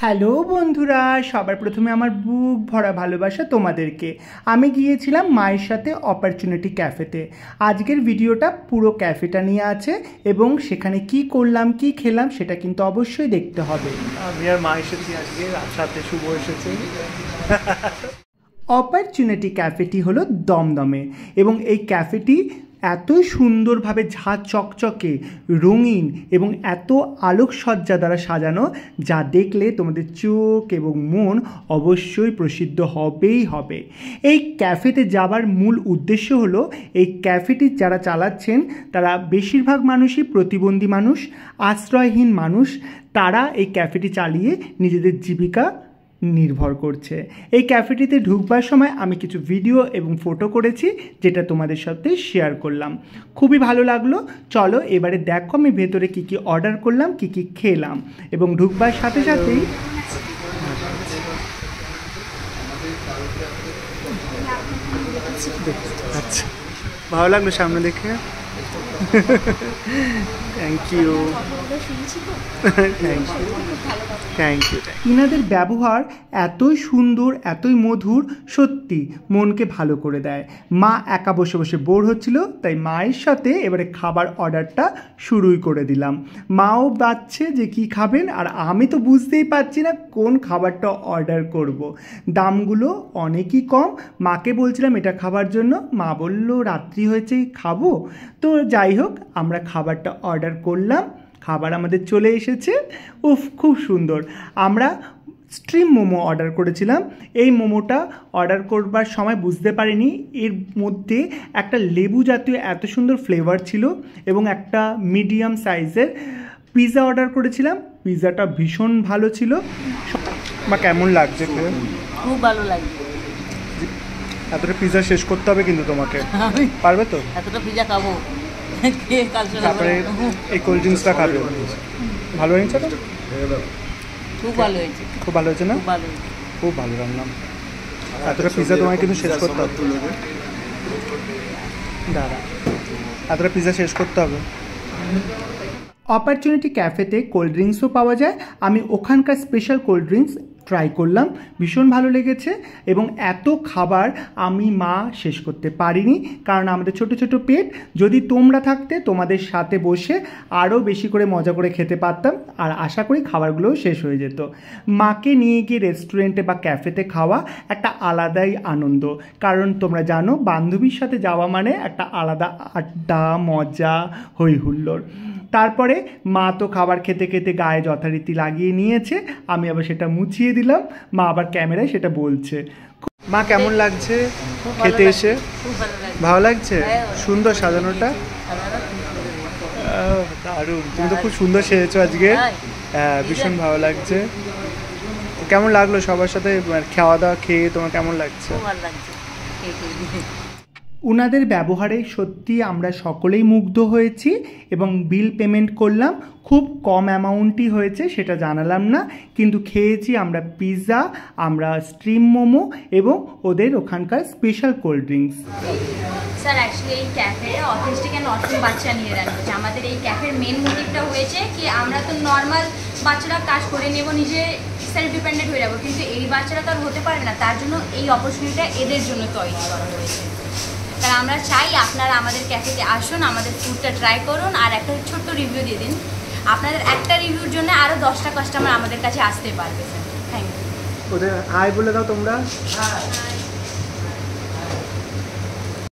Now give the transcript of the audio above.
Hello বন্ধুরা, সবার প্রথমে আমার বুক ভরা ভালোবাসা তোমাদেরকে। আমি গিয়েছিলাম মায়ের সাথে অপরচুনিটি ক্যাফেতে। আজকের ভিডিওটা পুরো ক্যাফেটা নিয়ে আছে এবং সেখানে কি করলাম কি খেলাম সেটা কিন্তু অবশ্যই দেখতে হবে। আমি আর মা এসেছি আজকে, সাথে শুভ এসেছে। অপরচুনিটি ক্যাফেটি হলো দমদমে এবং এই ক্যাফেটি এত সুন্দরভাবে ঝাঁ চকচকে রঙিন এবং এত আলোকসজ্জা দ্বারা সাজানো, যা দেখলে তোমাদের চোখ এবং মন অবশ্যই প্রসিদ্ধ হবেই হবে। এই ক্যাফেতে যাবার মূল উদ্দেশ্য হলো এই ক্যাফেটি যারা চালাচ্ছেন তারা বেশিরভাগ মানুষই প্রতিবন্ধী মানুষ, আশ্রয়হীন মানুষ। তারা এই ক্যাফেটি চালিয়ে নিজেদের জীবিকা নির্ভর করছে। এই ক্যাফেটিতে ঢুকবার সময় আমি কিছু ভিডিও এবং ফটো করেছি, যেটা তোমাদের সাথে শেয়ার করলাম। খুবই ভালো লাগলো। চলো এবারে দেখো আমি ভেতরে কি কি অর্ডার করলাম, কি কি খেলাম, এবং ঢুকবার সাথে সাথেই আচ্ছা, ভালো লাগলো সামনে দেখে। Thank you, thank you. ইনাদের ব্যবহার এতই সুন্দর, এতই মধুর, সত্যি মনকে ভালো করে দেয়। মা একা বসে বসে বোর হচ্ছিল, তাই মায়ের সাথে এবারে খাবার অর্ডারটা শুরুই করে দিলাম। মাও বাচ্ছে যে কি খাবেন, আর আমি তো বুঝতেই পারছি না কোন খাবারটা অর্ডার করব। দামগুলো অনেকই কম। মাকে বলছিলাম এটা খাবার জন্য, মা বলল রাত্রি হয়েছে খাবো। তো যাই হোক, আমরা খাবারটা অর্ডার করলাম। খাবার আমাদের চলে এসেছে। উফ, খুব সুন্দর। আমরা স্ট্রিম মোমো অর্ডার করেছিলাম। এই মোমোটা অর্ডার করবার সময় বুঝতে পারিনি এর মধ্যে একটা লেবু জাতীয় এত সুন্দর ফ্লেভার ছিল, এবং একটা মিডিয়াম সাইজের পিৎজা অর্ডার করেছিলাম। পিৎজাটা ভীষণ ভালো ছিল। মা কেমন লাগছে? খুব ভালো লাগছে। এতটা পিৎজা শেষ করতে হবে কিন্তু তোমাকে, পারবে তো? এতটা পিৎজা খাবো, তারপরে এই কোল্ড ড্রিঙ্কসটা খাবে। ভালো হয়েছে তো? খুব ভালো হয়েছে। খুব ভালো হয়েছে না? খুব ভালো রান্না। এতটা পিৎজা তোমাকে কিন্তু শেষ করতে হবে। দাঁড়া, এতটা পিৎজা শেষ করতে হবে। অপরচুনিটি ক্যাফেতে কোল্ড ড্রিঙ্কসও পাওয়া যায়। আমি ওখানকার স্পেশাল কোল্ড ড্রিঙ্কস ট্রাই করলাম, ভীষণ ভালো লেগেছে। এবং এত খাবার আমি মা শেষ করতে পারিনি, কারণ আমাদের ছোট ছোট পেট। যদি তোমরা থাকতে তোমাদের সাথে বসে আরও বেশি করে মজা করে খেতে পারতাম, আর আশা করি খাবারগুলোও শেষ হয়ে যেত। মাকে নিয়ে গিয়ে রেস্টুরেন্টে বা ক্যাফেতে খাওয়া একটা আলাদাই আনন্দ, কারণ তোমরা জানো বান্ধবীর সাথে যাওয়া মানে একটা আলাদা আড্ডা, মজা, হই হুল্লোড়। তারপরে মা তো খাবার খেতে খেতে গায়ে যথারীতি লাগিয়ে নিয়েছে, আমি আবার সেটা মুছিয়ে দিলাম। মা আবার ক্যামেরায় সেটা বলছে। মা কেমন লাগছে খেতে এসে? ভালো লাগছে? সুন্দর সাজানোটা, দারুণ। তুমি তো খুব সুন্দর সেজেছো আজকে। হ্যাঁ, ভীষণ ভালো লাগছে। কেমন লাগলো সবার সাথে খাওয়া দাওয়া খেয়ে? তোমার কেমন লাগছে? ওনাদের ব্যবহারে সত্যি আমরা সকলেই মুগ্ধ হয়েছি, এবং বিল পেমেন্ট করলাম। খুব কম অ্যামাউন্টই হয়েছে, সেটা জানালাম না, কিন্তু খেয়েছি আমরা পিৎজা, আমরা স্ট্রিম মোমো এবং ওদের ওখানকার special cold drinks. Sir actually এই ক্যাফে অথেন্টিক অ্যান্ড অথেন্টিক বাচ্চা নিয়ে রান হচ্ছে। আমাদের এই ক্যাফের মেন মোটিভটা হয়েছে কি আমরা তো নর্মাল বাচ্চারা কাজ করে নেব, নিজে সেলফ ডিপেন্ডেন্ট হয়ে যাবো, কিন্তু এই বাচ্চারা তো আর হতে পারবে না। তার জন্য এই অপরচুনিটিটা এদের জন্য তৈরি করা হয়েছে। তাই আমরা চাই আপনারা আমাদের ক্যাফেতে আসুন, আমাদের ফুডটা ট্রাই করুন, আর একটা ছোট্ট রিভিউ দিয়ে দিন। আপনাদের একটা রিভিউর জন্য আরও 10টা কাস্টমার আমাদের কাছে আসতে পারবে। Sir thank you. ওদের হাই বলে দাও তোমরা।